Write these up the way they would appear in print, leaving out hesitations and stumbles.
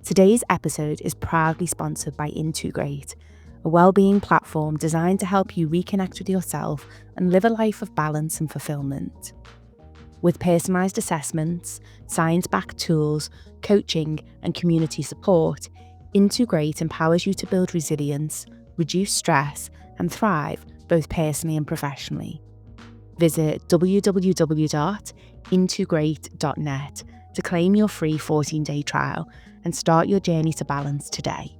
Today's episode is proudly sponsored by Integrate, a wellbeing platform designed to help you reconnect with yourself and live a life of balance and fulfillment. With personalised assessments, science-backed tools, coaching, and community support, Integrate empowers you to build resilience, reduce stress, and thrive both personally and professionally. Visit www.integrate.net to claim your free 14-day trial and start your journey to balance today.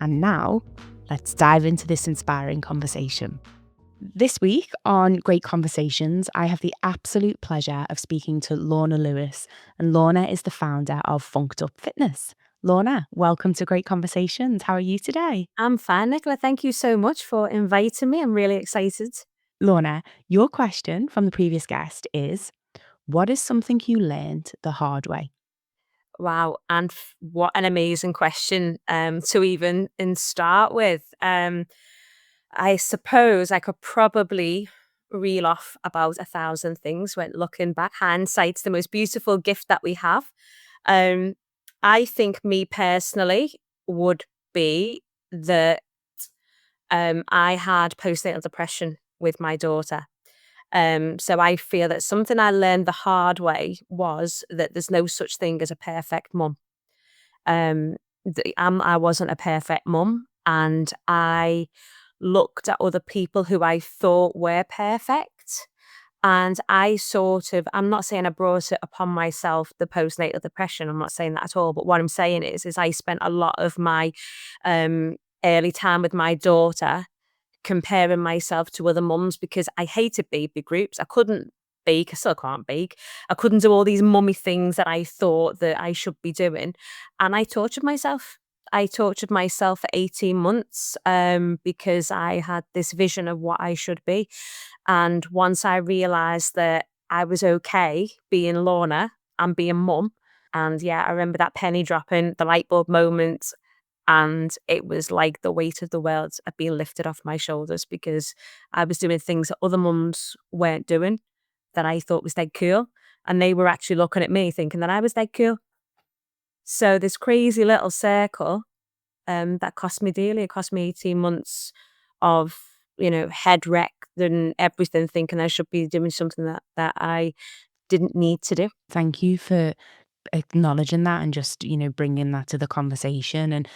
And now, let's dive into this inspiring conversation. This week on Great Conversations, I have the absolute pleasure of speaking to Lorna Lewis, and Lorna is the founder of Funked Up Fitness. Lorna, welcome to Great Conversations. How are you today? I'm fine, Nicola. Thank you so much for inviting me. I'm really excited. Lorna, your question from the previous guest is, what is something you learned the hard way? Wow, and what an amazing question to even start with. I suppose I could probably reel off about 1,000 things when looking back. Hindsight's the most beautiful gift that we have. Um, I think me personally would be that I had postnatal depression with my daughter. So I feel that something I learned the hard way was that there's no such thing as a perfect mum. Um, I wasn't a perfect mum, and I looked at other people who I thought were perfect. And I'm not saying I brought it upon myself, the postnatal depression. I'm not saying that at all. But what I'm saying is I spent a lot of my um, early time with my daughter comparing myself to other mums because I hated baby groups. I couldn't bake. I still can't bake. I couldn't do all these mummy things that I thought that I should be doing. And I tortured myself. I tortured myself for 18 months because I had this vision of what I should be. And once I realised that I was okay being Lorna and being mum, and yeah, I remember that penny dropping, the light bulb moment, and it was like the weight of the world had been lifted off my shoulders because I was doing things that other mums weren't doing that I thought was dead cool. And they were actually looking at me thinking that I was dead cool. So this crazy little circle that cost me dearly. It cost me 18 months of, head wreck and everything, thinking I should be doing something that I didn't need to do. Thank you for acknowledging that and just, bringing that to the conversation. And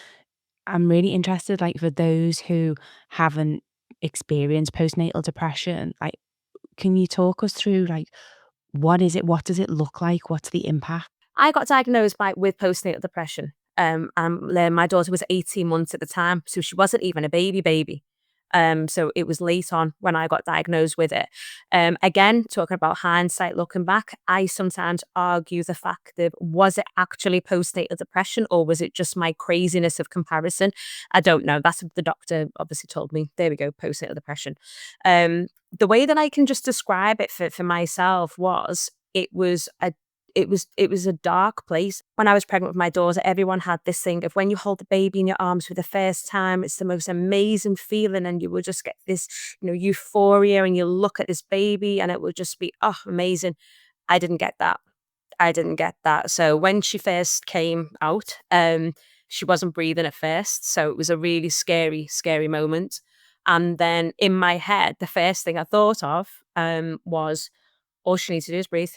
I'm really interested, like, for those who haven't experienced postnatal depression, like, can you talk us through, like, what is it? What does it look like? What's the impact? I got diagnosed with postnatal depression. And then my daughter was 18 months at the time, so she wasn't even a baby. So it was late on when I got diagnosed with it. Again, talking about hindsight, looking back, I sometimes argue the fact that was it actually postnatal depression or was it just my craziness of comparison? I don't know. That's what the doctor obviously told me. There we go, postnatal depression. The way that I can just describe it for myself was it was a dark place. When I was pregnant with my daughter, everyone had this thing of when you hold the baby in your arms for the first time, it's the most amazing feeling, and you will just get this, euphoria, and you look at this baby, and it will just be amazing. I didn't get that. I didn't get that. So when she first came out, she wasn't breathing at first, so it was a really scary, scary moment. And then in my head, the first thing I thought of was all she needs to do is breathe.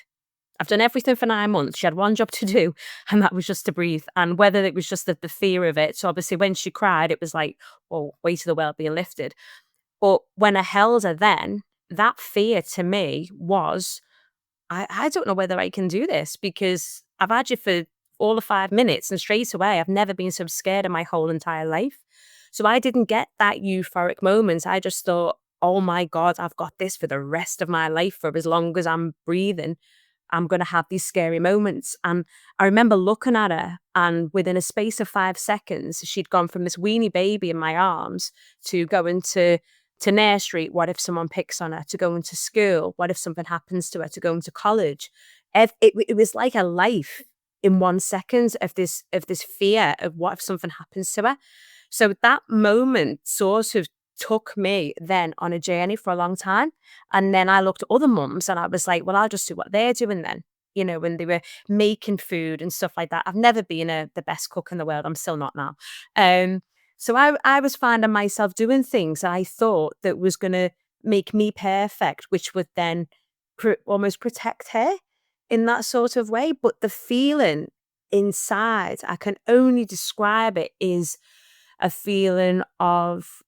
I've done everything for 9 months. She had one job to do, and that was just to breathe. And whether it was just the fear of it. So obviously when she cried, it was like, well, weight of the world being lifted. But when I held her then, that fear to me was, I don't know whether I can do this because I've had you for all of 5 minutes and straight away, I've never been so scared in my whole entire life. So I didn't get that euphoric moment. I just thought, oh my God, I've got this for the rest of my life for as long as I'm breathing. I'm going to have these scary moments. And I remember looking at her, and within a space of 5 seconds, she'd gone from this weenie baby in my arms to going to nursery. What if someone picks on her? To going to school. What if something happens to her? To going to college. It was like a life in 1 second of this fear of what if something happens to her. So that moment sort of took me then on a journey for a long time. And then I looked at other mums and I was like, well, I'll just do what they're doing then. when they were making food and stuff like that. I've never been the best cook in the world. I'm still not now. So I was finding myself doing things I thought that was going to make me perfect, which would then almost protect her in that sort of way. But the feeling inside, I can only describe it, is a feeling of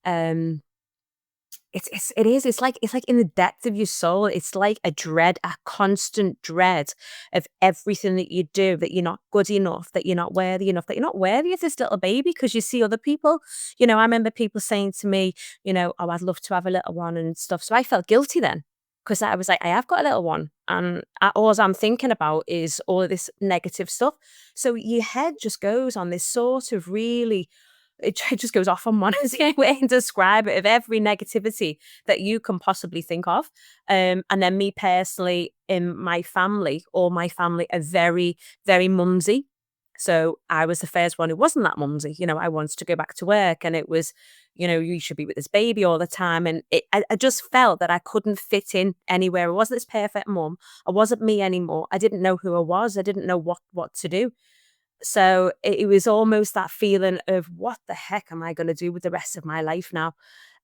it's like in the depth of your soul. It's like a dread, a constant dread of everything that you do, that you're not good enough, that you're not worthy enough, that you're not worthy of this little baby because you see other people. I remember people saying to me, oh, I'd love to have a little one and stuff. So I felt guilty then, because I was like, I have got a little one, and all I'm thinking about is all of this negative stuff. So your head just goes on this sort of really, it just goes off on one way to describe it, of every negativity that you can possibly think of. And then me personally, in my family, all my family are very, very mumsy. So I was the first one who wasn't that mumsy. I wanted to go back to work, and it was, you should be with this baby all the time. And I just felt that I couldn't fit in anywhere. I wasn't this perfect mum. I wasn't me anymore. I didn't know who I was. I didn't know what to do. So it was almost that feeling of, what the heck am I going to do with the rest of my life now?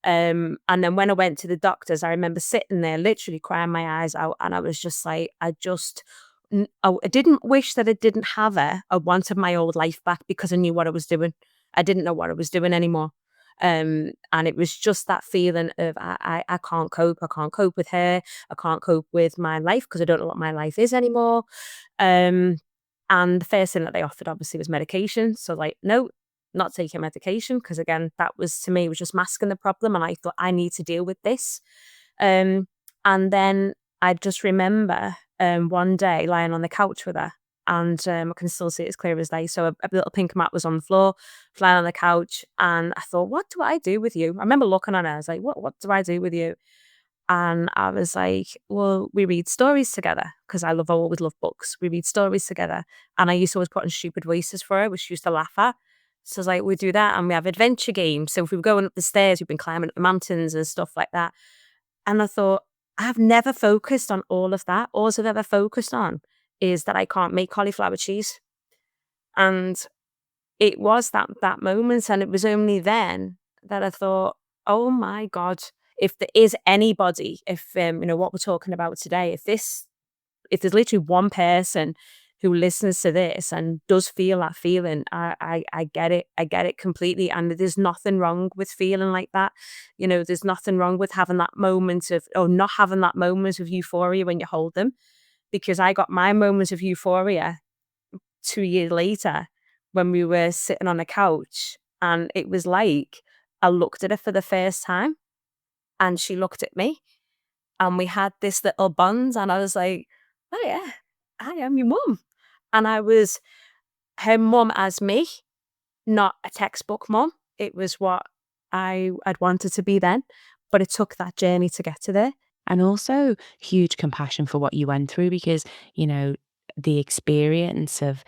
And then when I went to the doctors, I remember sitting there literally crying my eyes out, and I was just like, I didn't wish that I didn't have her. I wanted my old life back because I knew what I was doing. I didn't know what I was doing anymore. And it was just that feeling of, I can't cope. I can't cope with her. I can't cope with my life because I don't know what my life is anymore. And the first thing that they offered obviously was medication. So like, no, not taking medication, because again, that was, to me, was just masking the problem. And I thought, I need to deal with this. And then I just remember one day lying on the couch with her, and I can still see it as clear as day. So a little pink mat was on the floor, lying on the couch, and I thought, what do I do with you? I remember looking at her, I was like, what do I do with you? And I was like, well, we read stories together, because I always love books. We read stories together. And I used to always put on stupid voices for her, which she used to laugh at. So I was like, we do that, and we have adventure games. So if we were going up the stairs, we've been climbing up the mountains and stuff like that. And I thought, I've never focused on all of that. All I've ever focused on is that I can't make cauliflower cheese. And it was that moment. And it was only then that I thought, oh my God, if there is anybody, if what we're talking about today, if there's literally one person who listens to this and does feel that feeling, I get it. I get it completely. And there's nothing wrong with feeling like that. There's nothing wrong with having that moment of, or not having that moment of euphoria when you hold them. Because I got my moment of euphoria 2 years later, when we were sitting on a couch, and it was like I looked at her for the first time, and she looked at me, and we had this little bond, and I was like, oh yeah, I am your mum. And I was her mum as me, not a textbook mum. It was what I'd wanted to be then, but it took that journey to get to there. And also huge compassion for what you went through, because, the experience of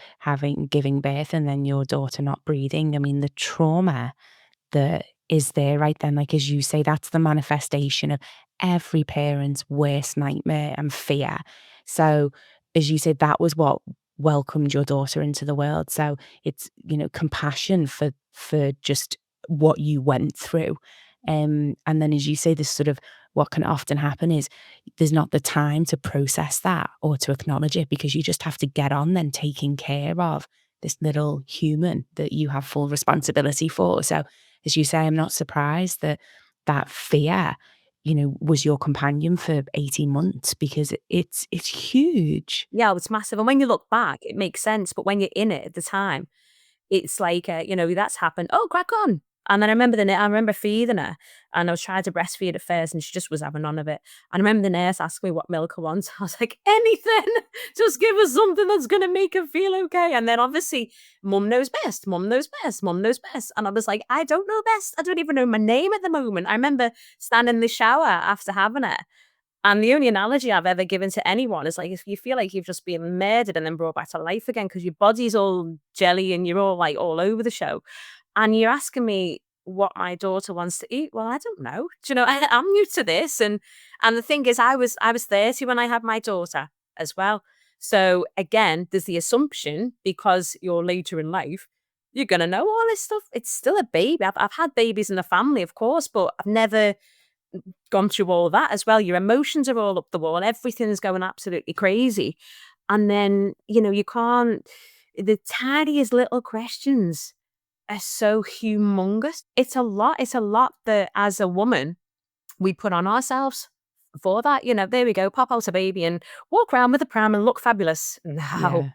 giving birth and then your daughter not breathing, I mean, the trauma that is there right then, like, as you say, that's the manifestation of every parent's worst nightmare and fear. So, as you said, that was what welcomed your daughter into the world. So it's, compassion for just what you went through. And then, as you say, this sort of, what can often happen is there's not the time to process that or to acknowledge it, because you just have to get on then taking care of this little human that you have full responsibility for. So, as you say, I'm not surprised that that fear, was your companion for 18 months, because it's huge. Yeah, it's massive. And when you look back, it makes sense. But when you're in it at the time, it's like, that's happened. Oh, crack on. And then I remember feeding her, and I was trying to breastfeed at first, and she just was having none of it. And I remember the nurse asked me what milk I want. I was like, anything, just give us something that's going to make her feel okay. And then obviously, mum knows best, mum knows best, mum knows best. And I was like, I don't know best. I don't even know my name at the moment. I remember standing in the shower after having her. And the only analogy I've ever given to anyone is like, if you feel like you've just been murdered and then brought back to life again, because your body's all jelly and you're all like all over the show. And you're asking me what my daughter wants to eat. Well, I don't know. Do you know, I'm new to this. And the thing is, I was 30 when I had my daughter as well. So again, there's the assumption because you're later in life, you're going to know all this stuff. It's still a baby. I've had babies in the family, of course, but I've never gone through all that as well. Your emotions are all up the wall. Everything's going absolutely crazy. And then, you can't, the tiniest little questions are so humongous. It's a lot. It's a lot that as a woman, we put on ourselves for that. There we go, pop out a baby and walk around with a pram and look fabulous. No. Yeah.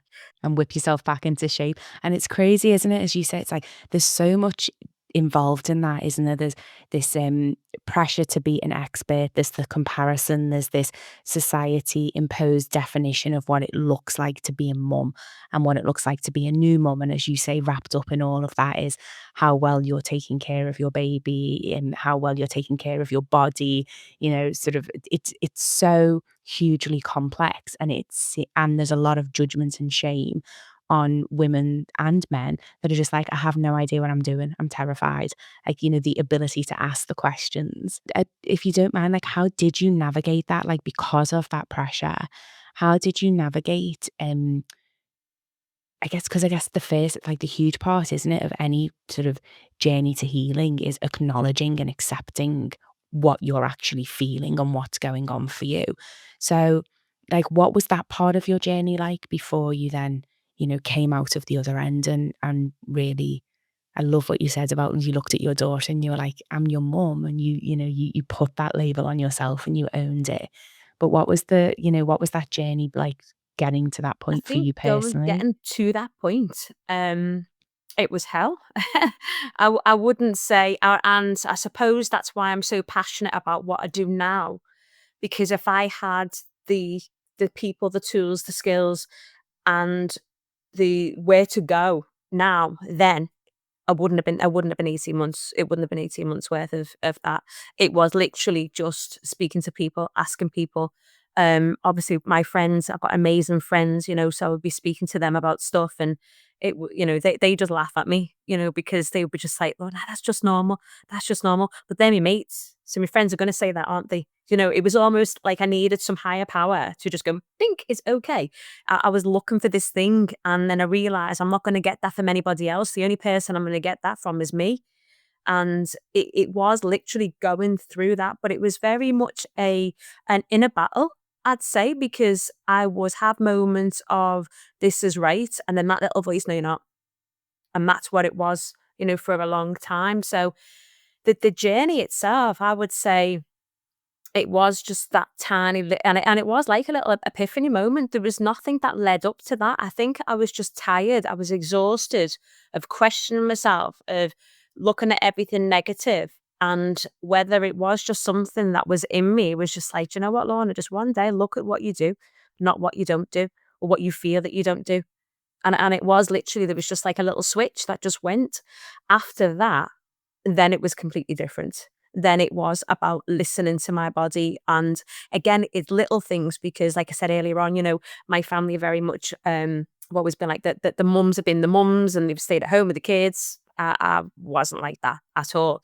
And whip yourself back into shape. And it's crazy, isn't it? As you say, it's like there's so much involved in that, isn't there? There's this pressure to be an expert, there's the comparison, there's this society imposed definition of what it looks like to be a mum and what it looks like to be a new mum. And as you say, wrapped up in all of that is how well you're taking care of your baby and how well you're taking care of your body, sort of it's so hugely complex, and there's a lot of judgment and shame on women and men that are just like, I have no idea what I'm doing. I'm terrified. Like, the ability to ask the questions. If you don't mind, like, how did you navigate that? Like, because of that pressure, how did you navigate, I guess the first, like the huge part, isn't it, of any sort of journey to healing is acknowledging and accepting what you're actually feeling and what's going on for you. So, like, what was that part of your journey like before you then, came out of the other end and really, I love what you said about when you looked at your daughter and you were like, I'm your mum, and you put that label on yourself and you owned it. But what was that journey like getting to that I point for think you personally? getting to that point, it was hell. I wouldn't say, and I suppose that's why I'm so passionate about what I do now, because if I had the people, the tools, the skills, and the where to go now, then I wouldn't have been 18 months. It wouldn't have been 18 months worth of that. It was literally just speaking to people, asking people. Obviously my friends, I've got amazing friends, so I would be speaking to them about stuff, and they just laugh at me, because they would be just like, "Oh, nah, that's just normal. That's just normal." But they're my mates. So my friends are going to say that, aren't they? It was almost like I needed some higher power to just go, think it's okay. I was looking for this thing, and then I realized I'm not going to get that from anybody else. The only person I'm going to get that from is me. And it was literally going through that, but it was very much an inner battle, I'd say, because I was have moments of this is right, and then that little voice, no, you're not, and that's what it was, for a long time. So the journey itself, I would say, it was just that tiny and it was like a little epiphany moment. There was nothing that led up to that. I think I was just tired. I was exhausted of questioning myself, of looking at everything negative, and whether it was just something that was in me. It was just like, you know what, Lorna, just one day look at what you do, not what you don't do, or what you feel that you don't do. And it was literally, there was just like a little switch that just went. After that, then it was completely different. Then it was about listening to my body. And again, it's little things because, like I said earlier on, my family are very much have always been like that. The mums have been the mums and they've stayed at home with the kids. I wasn't like that at all.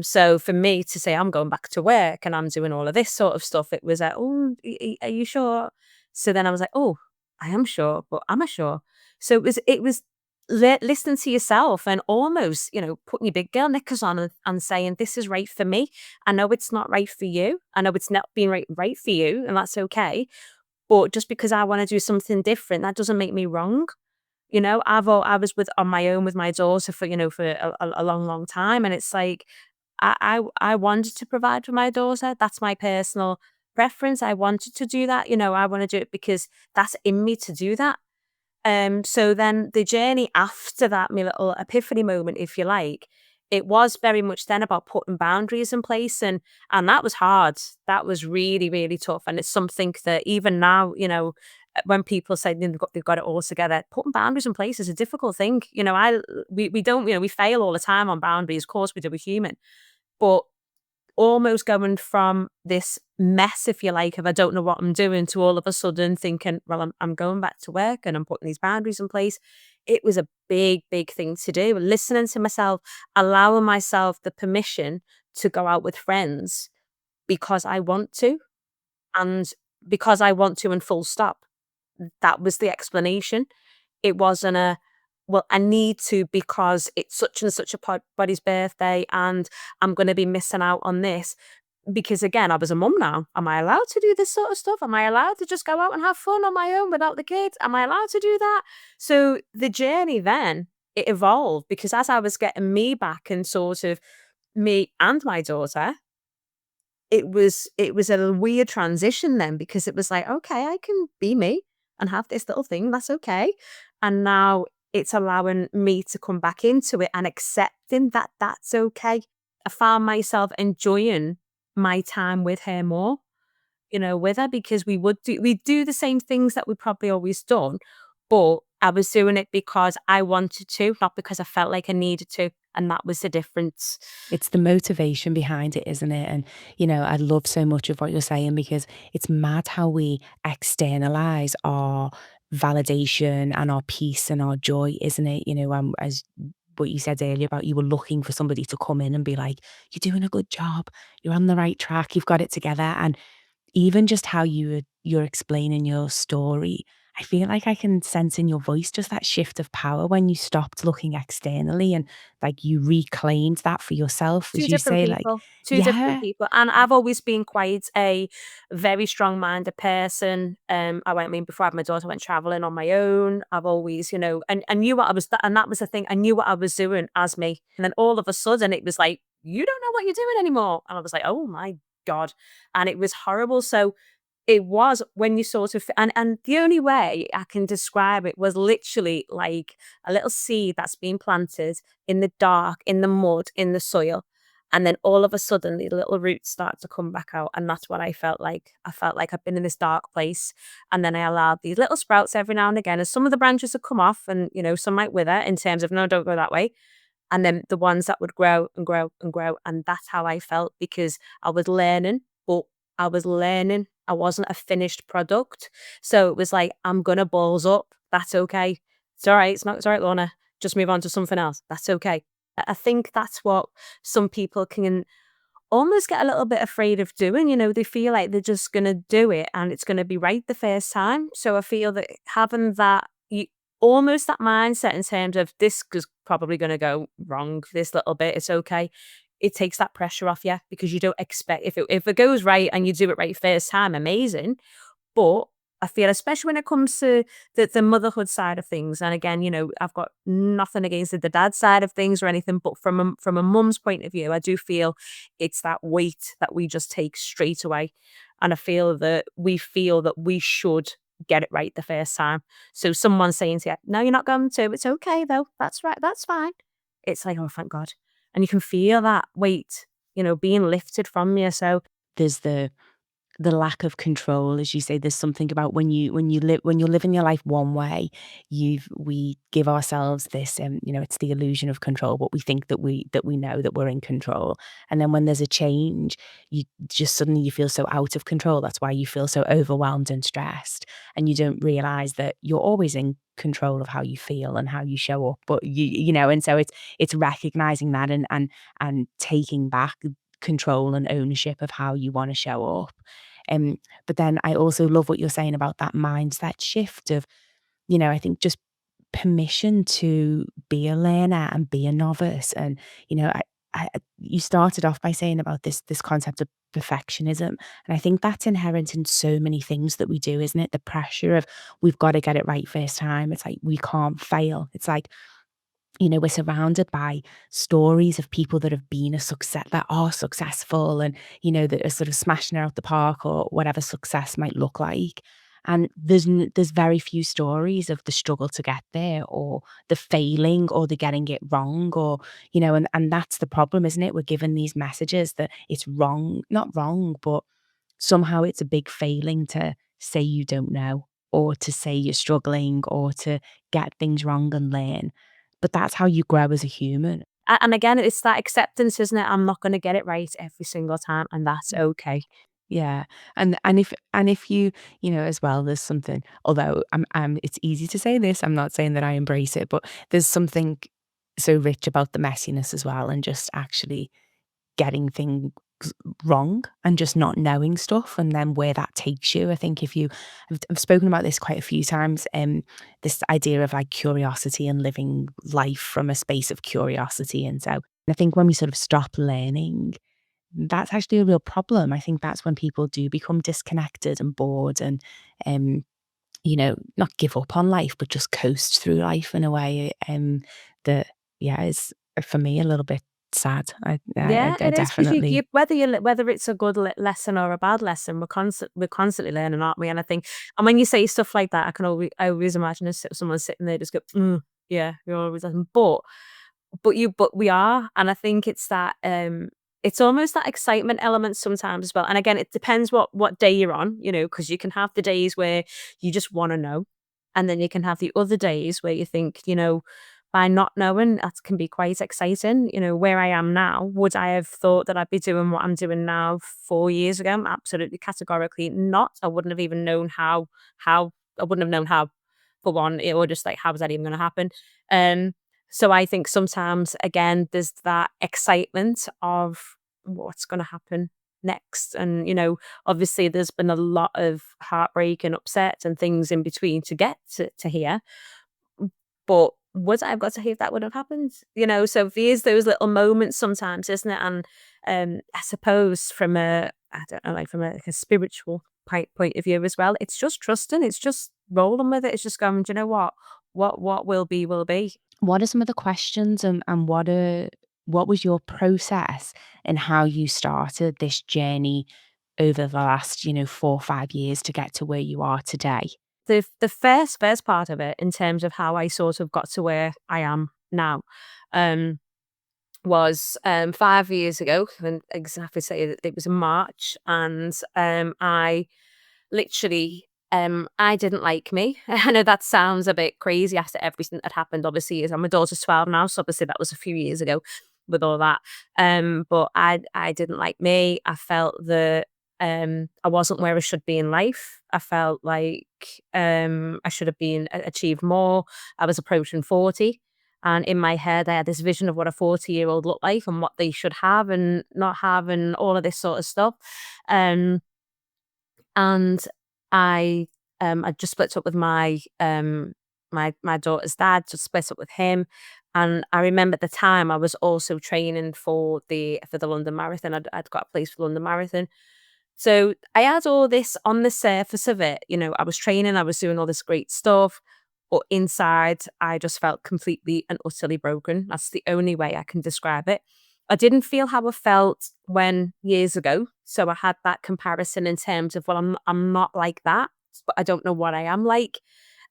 So for me to say I'm going back to work and I'm doing all of this sort of stuff, it was like, oh, are you sure? So then I was like, oh, I am sure, but am I sure? So it was listening to yourself and almost, putting your big girl knickers on and saying, this is right for me. I know it's not right for you. I know it's not being right for you, and that's okay. But just because I want to do something different, that doesn't make me wrong. I was on my own with my daughter for, for a long, long time. And it's like, I wanted to provide for my daughter. That's my personal preference. I wanted to do that. I want to do it because that's in me to do that. So then the journey after that, my little epiphany moment, if you like, it was very much then about putting boundaries in place, and that was hard. That was really, really tough. And it's something that even now, when people say they've got it all together, putting boundaries in place is a difficult thing. We don't, we fail all the time on boundaries. Of course we do, we're human. But almost going from this mess, if you like, of I don't know what I'm doing, to all of a sudden thinking, well, I'm going back to work and I'm putting these boundaries in place. It was a big, big thing to do. Listening to myself, allowing myself the permission to go out with friends because I want to, and because I want to, and full stop. that was the explanation. It wasn't a, well, I need to because it's such and such a body's birthday and I'm going to be missing out on this. Because again, I was a mum now. Am I allowed to do this sort of stuff? Am I allowed to just go out and have fun on my own without the kids? Am I allowed to do that? So the journey then, it evolved because as I was getting me back and sort of me and my daughter, it was a weird transition then because it was like, okay, I can be me and have this little thing. That's okay. And now it's allowing me to come back into it and accepting that that's okay. I found myself enjoying my time with her more, with her because we do the same things that we probably always done, but I was doing it because I wanted to, not because I felt like I needed to. And that was the difference. It's the motivation behind it, isn't it? And, I love so much of what you're saying because it's mad how we externalize our validation and our peace and our joy, isn't it? As what you said earlier about you were looking for somebody to come in and be like, you're doing a good job, you're on the right track, you've got it together. And even just how you're explaining your story, I feel like I can sense in your voice just that shift of power when you stopped looking externally and like you reclaimed that for yourself, as 2 you different say, like, people, 2 different yeah, people, and I've always been quite a very strong-minded person. I went, before I had my daughter, I went traveling on my own. I've always, and I knew what I was, and that was the thing. I knew what I was doing as me, and then all of a sudden it was like, "You don't know what you're doing anymore," and I was like, "Oh my god," and it was horrible. So it was when you sort of, and the only way I can describe it was literally like a little seed that's been planted in the dark, in the mud, in the soil. And then all of a sudden, the little roots start to come back out. And that's what I felt like. I felt like I've been in this dark place. And then I allowed these little sprouts every now and again. And some of the branches would come off and, some might wither in terms of, no, don't go that way. And then the ones that would grow and grow and grow. And that's how I felt because I was learning, but I was learning. I wasn't a finished product. So it was like, I'm going to balls up. That's okay. It's all right. It's all right, Lorna. Just move on to something else. That's okay. I think that's what some people can almost get a little bit afraid of doing. They feel like they're just going to do it and it's going to be right the first time. So I feel that having that, almost that mindset in terms of this is probably going to go wrong this little bit, it's okay. It takes that pressure off you because you don't expect, if it goes right and you do it right first time, amazing. But I feel, especially when it comes to the motherhood side of things, and again, I've got nothing against the dad side of things or anything, but from a mum's point of view, I do feel it's that weight that we just take straight away. And I feel that we should get it right the first time. So someone saying to you, no, you're not going to, it's okay though. That's right, that's fine. It's like, oh, thank God. And you can feel that weight, being lifted from you. So there's the lack of control, as you say. There's something about when you're living your life one way, we give ourselves this, it's the illusion of control, but we think that we know that we're in control. And then when there's a change, you just suddenly you feel so out of control. That's why you feel so overwhelmed and stressed. And you don't realize that you're always in control of how you feel and how you show up. But and so it's recognizing that and taking back control and ownership of how you want to show up. But then I also love what you're saying about that mindset shift of, I think just permission to be a learner and be a novice. And, you started off by saying about this concept of perfectionism. And I think that's inherent in so many things that we do, isn't it? The pressure of we've got to get it right first time. It's like we can't fail. It's like, we're surrounded by stories of people that have been a success, that are successful and, that are sort of smashing it out the park or whatever success might look like. And there's very few stories of the struggle to get there or the failing or the getting it wrong or, and that's the problem, isn't it? We're given these messages that it's wrong, not wrong, but somehow it's a big failing to say you don't know or to say you're struggling or to get things wrong and learn. But that's how you grow as a human. and again, it's that acceptance, isn't it? I'm not going to get it right every single time, and that's okay. Yeah. And if you, as well, there's something, although it's easy to say this, I'm not saying that I embrace it, but there's something so rich about the messiness as well and just actually getting things wrong and just not knowing stuff and then where that takes you. I think if you, I've spoken about this quite a few times, this idea of like curiosity and living life from a space of curiosity. And so I think when we sort of stop learning, that's actually a real problem. I think that's when people do become disconnected and bored and, um, not give up on life, but just coast through life in a way that, yeah, is for me a little bit sad. Yeah, I it is because you definitely. whether it's a good lesson or a bad lesson, we're constantly learning, aren't we? And I think, and when you say stuff like that, I always imagine someone sitting there just go, yeah, you're always listening. But we are, and I think it's almost that excitement element sometimes as well. And again, it depends what day you're on, because you can have the days where you just want to know, and then you can have the other days where you think, by not knowing, that can be quite exciting. Where I am now, would I have thought that I'd be doing what I'm doing now 4 years ago? Absolutely, categorically not. I wouldn't have even known how I wouldn't have known how, for one, or just like, how was that even going to happen? Um, so I think sometimes, again, there's that excitement of what's going to happen next. And, obviously there's been a lot of heartbreak and upset and things in between to get to here. But would I have got to hear if that would have happened? So there's those little moments sometimes, isn't it? And I suppose from I don't know, like from like a spiritual point of view as well, it's just trusting, it's just rolling with it. It's just going, do you know what? What will be, will be. What are some of the questions and what was your process and how you started this journey over the last, 4 or 5 years to get to where you are today? The first part of it, in terms of how I sort of got to where I am now, um, was 5 years ago. And exactly say that it was in March, and I literally, I didn't like me. I know that sounds a bit crazy after everything that happened. Obviously, as my daughter's 12 now, so obviously that was a few years ago with all that. But I didn't like me. I felt that I wasn't where I should be in life. I felt like I should have been achieved more. I was approaching 40. And in my head, I had this vision of what a 40-year-old looked like and what they should have and not have, and all of this sort of stuff. Um, and I just split up with my daughter's dad, just split up with him. And I remember at the time I was also training for the London Marathon. I'd got a place for London Marathon. So I had all this on the surface of it. I was training, I was doing all this great stuff, but inside I just felt completely and utterly broken. That's the only way I can describe it. I didn't feel how I felt when years ago. So I had that comparison in terms of, well, I'm not like that, but I don't know what I am like.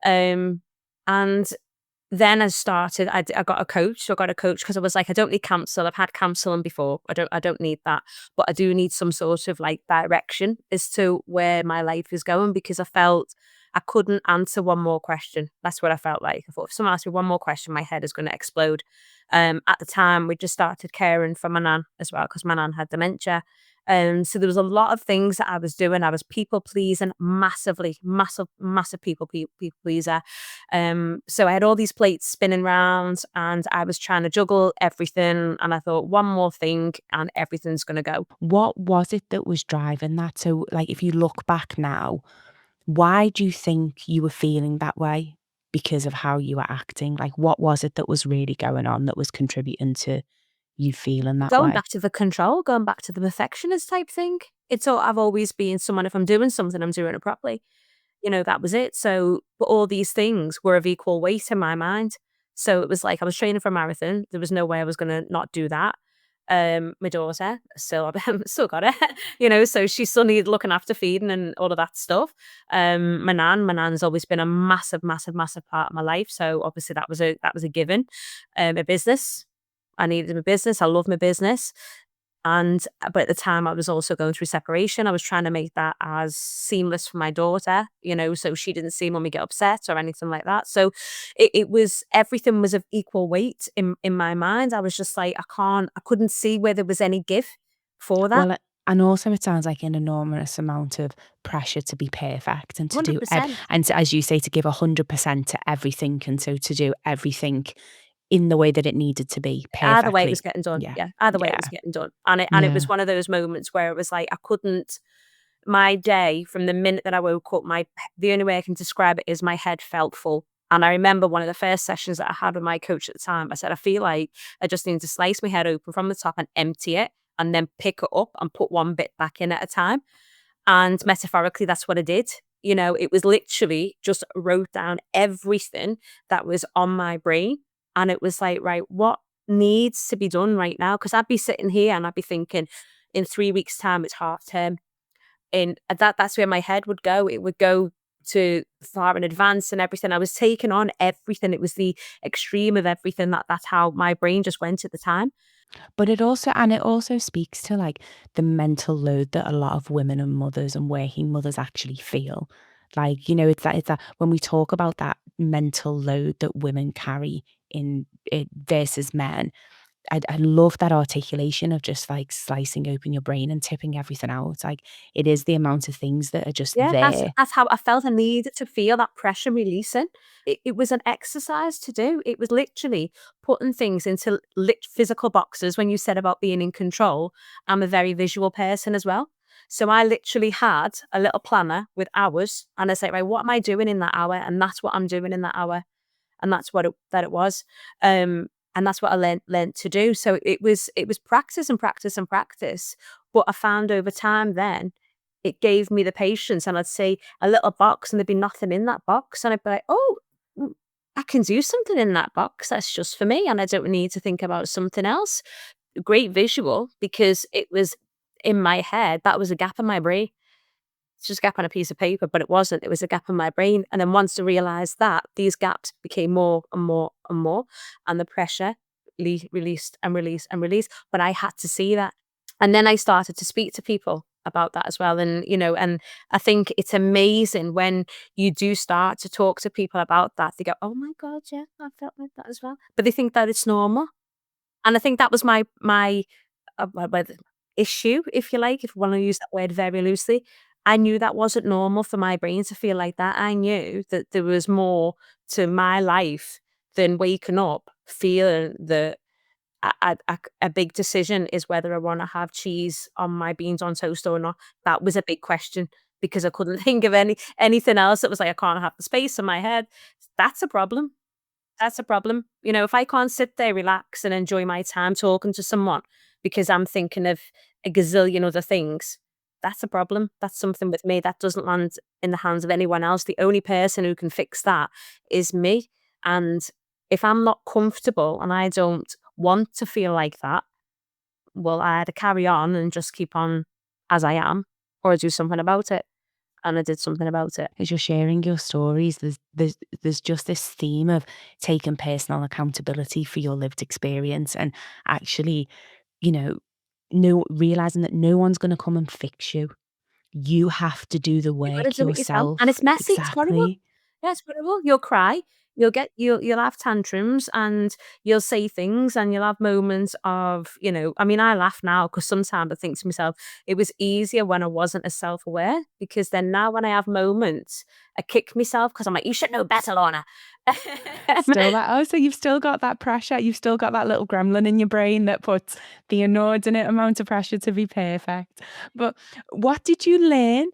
Um, and then I got a coach. So I got a coach because I was like, I don't need counsel. I've had counseling before. I don't need that. But I do need some sort of like direction as to where my life is going, because I felt I couldn't answer one more question. That's what I felt like. I thought if someone asked me one more question, my head is going to explode. At the time, we just started caring for my nan as well, because my nan had dementia. So there was a lot of things that I was doing. I was people pleasing massively, massive people pleaser. So I had all these plates spinning round, and I was trying to juggle everything. And I thought, one more thing and everything's going to go. What was it that was driving that? So, like, if you look back now, why do you think you were feeling that way? Because of how you were acting? Like, what was it that was really going on that was contributing to you feeling that Going way? back to the control, going back to the perfectionist type thing. I've always been someone, if I'm doing something, I'm doing it properly. That was it. So, but all these things were of equal weight in my mind. So it was like I was training for a marathon. There was no way I was going to not do that. My daughter still got it, so she still needed looking after, feeding, and all of that stuff. My nan's always been a massive, massive, massive part of my life. So obviously that was a given. A business. I needed my business. I love my business. But at the time I was also going through separation. I was trying to make that as seamless for my daughter, so she didn't see mommy get upset or anything like that. So it was, everything was of equal weight in my mind. I was just like, I couldn't see where there was any give for that. Well, and also it sounds like an enormous amount of pressure to be perfect and to do 100%. and to, as you say, to give 100% to everything, and so to do everything in the way that it needed to be Either way, it was perfectly. getting done. Yeah. Yeah, either way, it Yeah. was getting done. And it Yeah. was one of those moments where it was like I couldn't. My day from the minute that I woke up, the only way I can describe it is my head felt full. And I remember one of the first sessions that I had with my coach at the time, I said, I feel like I just need to slice my head open from the top and empty it and then pick it up and put one bit back in at a time. And metaphorically, that's what I did. It was literally just wrote down everything that was on my brain. And it was like, right, what needs to be done right now? Because I'd be sitting here and I'd be thinking, in 3 weeks' time, it's half term. And that's where my head would go. It would go to far in advance and everything. I was taking on everything. It was the extreme of everything. That's how my brain just went at the time. But it also speaks to, like, the mental load that a lot of women and mothers and working mothers actually feel. Like, it's that when we talk about that mental load that women carry in it versus men, I love that articulation of just, like, slicing open your brain and tipping everything out. Like, it is the amount of things that are just Yeah, that's there. that's how I felt. I needed to feel that pressure releasing. It was an exercise to do. It was literally putting things into physical boxes. When you said about being in control, I'm a very visual person as well. So I literally had a little planner with hours, and I say, right, what am I doing in that hour? And that's what I'm doing in that hour, and that's what it was. And that's what I learned to do. So it was practice and practice and practice. But I found over time then it gave me the patience, and I'd see a little box and there'd be nothing in that box. And I'd be like, oh, mm, I can do something in that box. That's just for me. And I don't need to think about something else. Great visual because it was in my head. That was a gap in my brain. It's just a gap on a piece of paper, but it wasn't. It was a gap in my brain. And then once I realized that, these gaps became more and more and more, and the pressure released and released and released. But I had to see that. And then I started to speak to people about that as well. And I think it's amazing when you do start to talk to people about that. They go, oh my God, yeah, I felt like that as well. But they think that it's normal. And I think that was my issue, if you like, if you want to use that word very loosely. I knew that wasn't normal for my brain to feel like that. I knew that there was more to my life than waking up feeling that a big decision is whether I want to have cheese on my beans on toast or not. That was a big question because I couldn't think of anything else that was like I can't have the space in my head. That's a problem. That's a problem. If I can't sit there, relax, and enjoy my time talking to someone because I'm thinking of a gazillion other things, that's a problem. That's something with me that doesn't land in the hands of anyone else. The only person who can fix that is me. And if I'm not comfortable and I don't want to feel like that, well, I either carry on and just keep on as I am or do something about it. And I did something about it. As you're sharing your stories, there's just this theme of taking personal accountability for your lived experience and actually, you know, no realizing that no one's going to come and fix you. You have to do the You gotta work do it yourself, and yourself. it's messy, it's horrible. Exactly. Yeah, it's horrible. You'll cry, you'll have tantrums, and you'll say things, and you'll have moments of, I mean, I laugh now because sometimes I think to myself, it was easier when I wasn't as self-aware, because then now when I have moments, I kick myself because 'cause I'm like, "You should know better, Lorna." Still that, oh, so you've still got that pressure. You've still got that little gremlin in your brain that puts the inordinate amount of pressure to be perfect. But what did you learn,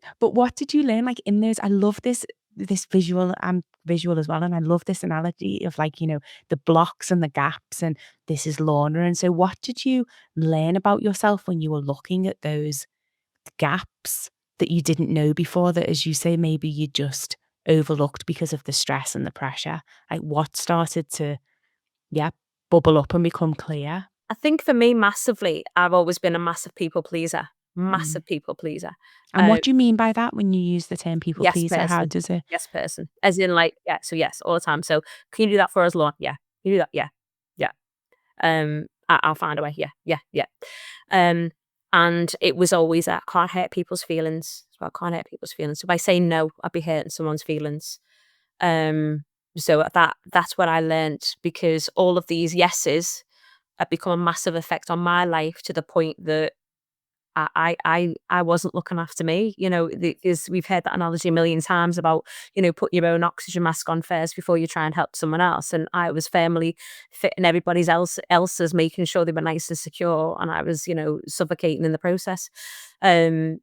like, in those, I love this visual, I'm visual as well, and I love this analogy of, like, the blocks and the gaps, and this is Lorna. And so what did you learn about yourself when you were looking at those gaps that you didn't know before, that, as you say, maybe you just overlooked because of the stress and the pressure? Like, what started to, yeah, bubble up and become clear? I think for me, massively, I've always been a massive people pleaser, Mm. massive people pleaser. And what do you mean by that when you use the term people Yes pleaser? How person. does it? Yes person. As in like, yeah, so yes, all the time. So, "Can you do that for us, Lauren?" "Yeah." "Can you do that?" "Yeah." "Yeah." I'll find a way. Yeah, yeah, yeah." Um, and it was always that, "Can't hurt people's feelings." So I can't hurt people's feelings. So by saying no, I'd be hurting someone's feelings. Um, so that's what I learnt, because all of these yeses had become a massive effect on my life, to the point that I wasn't looking after me. We've heard that analogy a million times about, put your own oxygen mask on first before you try and help someone else. And I was firmly fitting everybody's else's, making sure they were nice and secure. And I was, suffocating in the process. And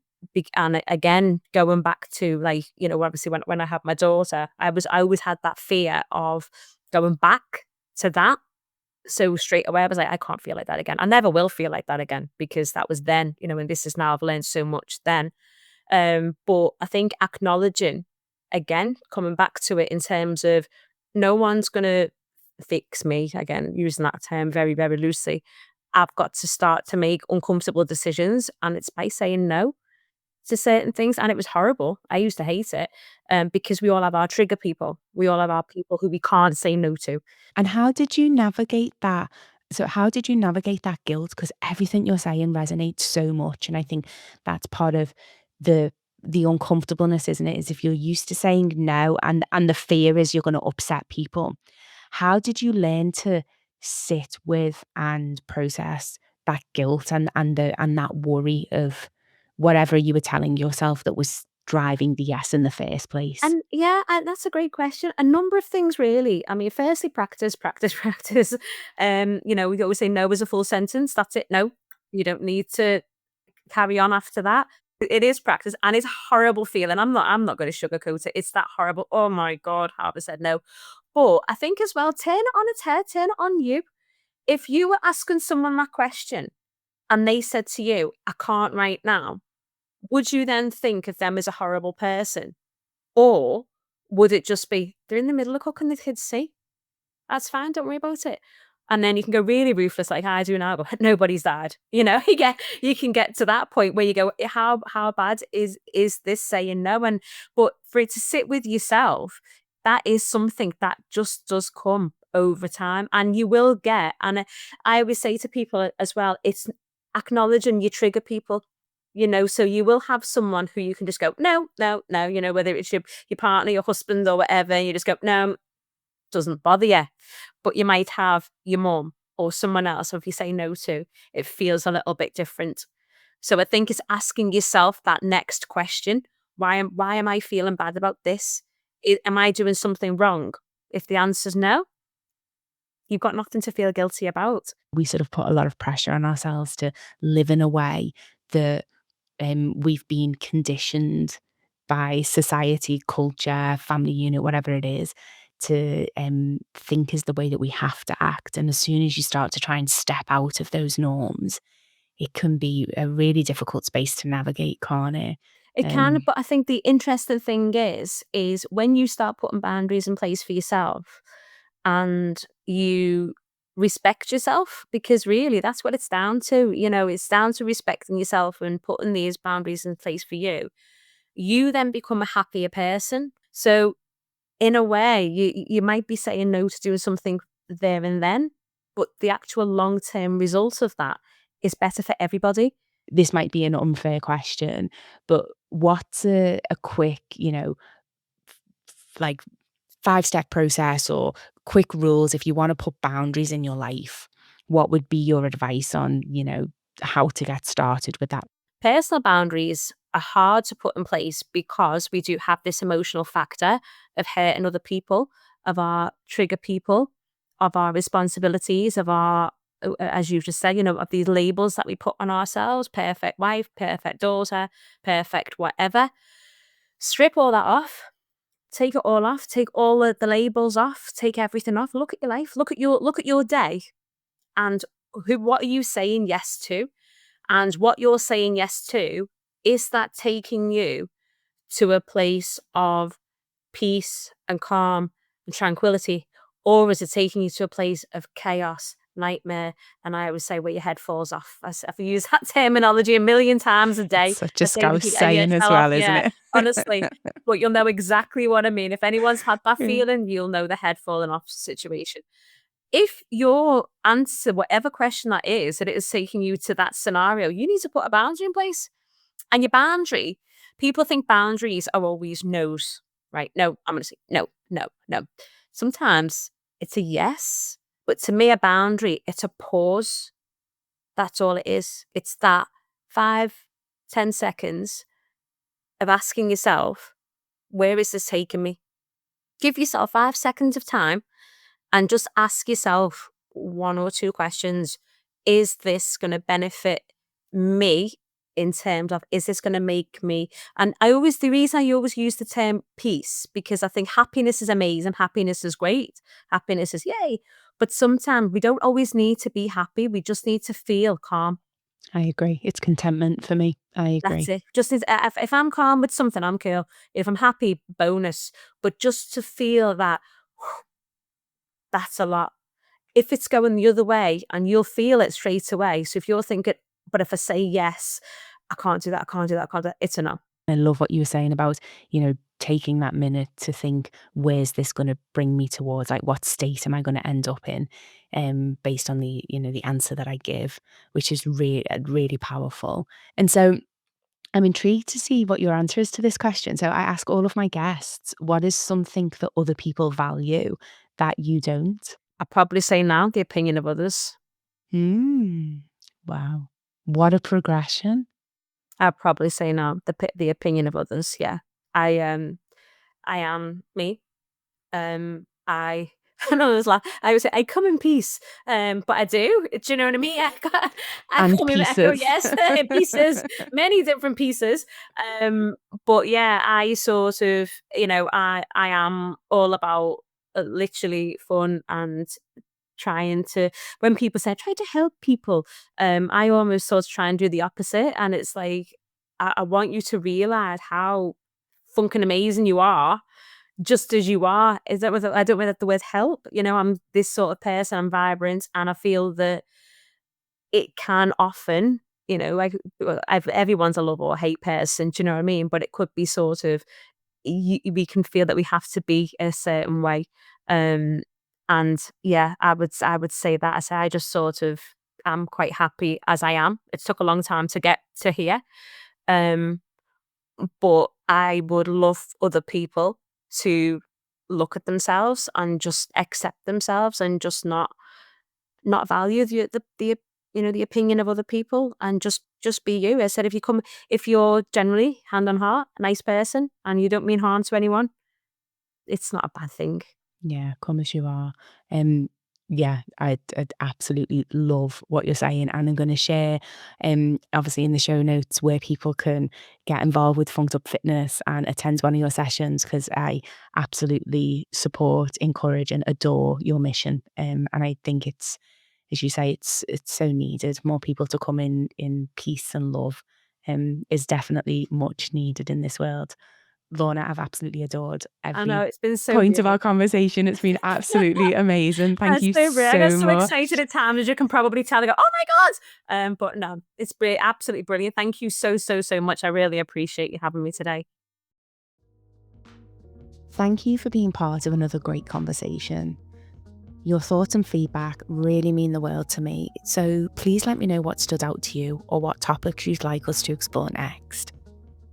again, going back to, like, obviously when I had my daughter, I always had that fear of going back to that. So straight away, I was like, I can't feel like that again. I never will feel like that again, because that was then, and this is now. I've learned so much then. But I think acknowledging, again, coming back to it in terms of no one's going to fix me, again, using that term very, very loosely. I've got to start to make uncomfortable decisions, and it's by saying no to certain things. And it was horrible. I used to hate it, because we all have our trigger people. We all have our people who we can't say no to. And how did you navigate that? So how did you navigate that guilt? Because everything you're saying resonates so much, and I think that's part of the uncomfortableness, isn't it? Is if you're used to saying no, and the fear is you're going to upset people. How did you learn to sit with and process that guilt and that worry of whatever you were telling yourself that was driving the yes in the first place? And yeah, and that's a great question. A number of things, really. I mean, firstly, practice, practice, practice. We always say no is a full sentence. That's it. No, you don't need to carry on after that. It is practice, and it's a horrible feeling. I'm not going to sugarcoat it. It's that horrible. Oh my God, how have I said no? But I think as well, turn it on its head, turn it on you. If you were asking someone that question and they said to you, I can't right now, would you then think of them as a horrible person? Or would it just be, they're in the middle of cooking the kids' tea? That's fine, don't worry about it. And then you can go really ruthless like I do now, but nobody's died. You can get to that point where you go, how bad is this saying no? But for it to sit with yourself, that is something that just does come over time, and you will get. And I always say to people as well, it's acknowledging you trigger people. So you will have someone who you can just go, no, no, no, whether it's your partner, your husband, or whatever, and you just go, no, doesn't bother you. But you might have your mum or someone else, or if you say no to, it feels a little bit different. So I think it's asking yourself that next question. Why am I feeling bad about this? Am I doing something wrong? If the answer's no, you've got nothing to feel guilty about. We sort of put a lot of pressure on ourselves to live in a way that we've been conditioned by society, culture, family unit, whatever it is, to think is the way that we have to act. And as soon as you start to try and step out of those norms, it can be a really difficult space to navigate, can't it? It can, Um, but I think the interesting thing is when you start putting boundaries in place for yourself and you respect yourself, because really that's what it's down to. It's down to respecting yourself and putting these boundaries in place for you. You then become a happier person. So in a way, you might be saying no to doing something there and then, but the actual long-term result of that is better for everybody. this might be an unfair question, but what's a quick, like 5-step process or quick rules if you want to put boundaries in your life? What would be your advice on, how to get started with that? Personal boundaries are hard to put in place because we do have this emotional factor of hurting other people, of our trigger people, of our responsibilities, of our, as you've just said, of these labels that we put on ourselves: perfect wife, perfect daughter, perfect whatever. Strip all that off. Take it all off. Take all the labels off. Take everything off. Look at your life. Look at your day, and what are you saying yes to? And what you're saying yes to, is that taking you to a place of peace and calm and tranquility? Or is it taking you to a place of chaos, nightmare? And I always say where your head falls off. I've used that terminology a million times a It's day. such a I say to Scouse people, yeah, saying as fell off. well, isn't Yeah, it? honestly. But you'll know exactly what I mean. If anyone's had that Yeah. feeling, you'll know the head falling off situation. If your answer, whatever question that is, that it is taking you to that scenario, you need to put a boundary in place. And your boundary, people think boundaries are always no's, right? No, I'm going to say no, no, no. Sometimes it's a yes, but to me, a boundary, it's a pause. That's all it is. It's that 5-10 seconds of asking yourself, where is this taking me? Give yourself 5 seconds of time and just ask yourself 1 or 2 questions. Is this going to benefit me in terms of, is this going to make me? And the reason I always use the term peace, because I think happiness is amazing. Happiness is great. Happiness is yay. But sometimes we don't always need to be happy. We just need to feel calm. I agree. It's contentment for me. I That's agree. it. Just if I'm calm with something, I'm cool. If I'm happy, bonus. But just to feel that, that's a lot. If it's going the other way, and you'll feel it straight away. So if you're thinking, but if I say yes, I can't do that, I can't do that, I can't do that, it's a no. I love what you were saying about, taking that minute to think, where's this going to bring me towards? Like, what state am I going to end up in? Based on the answer that I give, which is really, really powerful. And so I'm intrigued to see what your answer is to this question. So I ask all of my guests, what is something that other people value that you don't? I'd probably say now the opinion of others. Mm, wow. What a progression. I'd probably say now the opinion of others. Yeah, I I am me. I I know there's laugh. I would say I come in peace, but I do. Do you know what I mean? I And come in echo, pieces. yes, pieces, many different pieces. But yeah, I sort of, I am all about literally fun and trying to. When people say try to help people, I almost sort of try and do the opposite, and it's like I want you to realize how fucking amazing you are just as you are. I don't know that the word help, I'm this sort of person, I'm vibrant, and I feel that it can often, like, everyone's a love or hate person, do you know what I mean? But it could be sort of, we can feel that we have to be a certain way. Um, and yeah, I would say that. I say I just sort of am quite happy as I am. It took a long time to get to here. Um, but I would love other people to look at themselves and just accept themselves and just not value the opinion of other people, and just be you. I said, if you're generally, hand on heart, a nice person and you don't mean harm to anyone, it's not a bad thing. Yeah, come as you are. Yeah, I'd absolutely love what you're saying, and I'm going to share, obviously in the show notes where people can get involved with Funked Up Fitness and attend one of your sessions, because I absolutely support, encourage, and adore your mission. And I think it's, as you say, it's so needed. More people to come in peace and love, is definitely much needed in this world. Lorna, I've absolutely adored I know, every it's been so point of our brilliant. conversation. It's been absolutely amazing. Thank That's you so brilliant. I got so so much. excited at times, as you can probably tell. I go, oh my God. But no, it's absolutely brilliant. Thank you so, so, so much. I really appreciate you having me today. Thank you for being part of another great conversation. Your thoughts and feedback really mean the world to me, so please let me know what stood out to you or what topics you'd like us to explore next.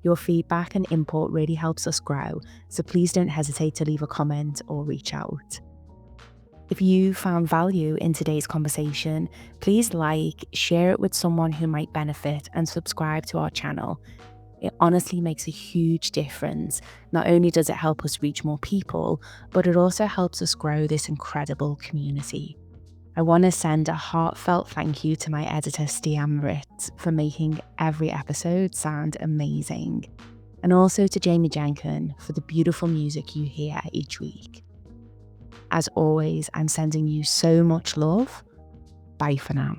Your feedback and input really helps us grow, so please don't hesitate to leave a comment or reach out. If you found value in today's conversation, please share it with someone who might benefit, and subscribe to our channel. It honestly makes a huge difference. Not only does it help us reach more people, but it also helps us grow this incredible community. I want to send a heartfelt thank you to my editor, Stian Ritz, for making every episode sound amazing. And also to Jamie Jenkin for the beautiful music you hear each week. As always, I'm sending you so much love. Bye for now.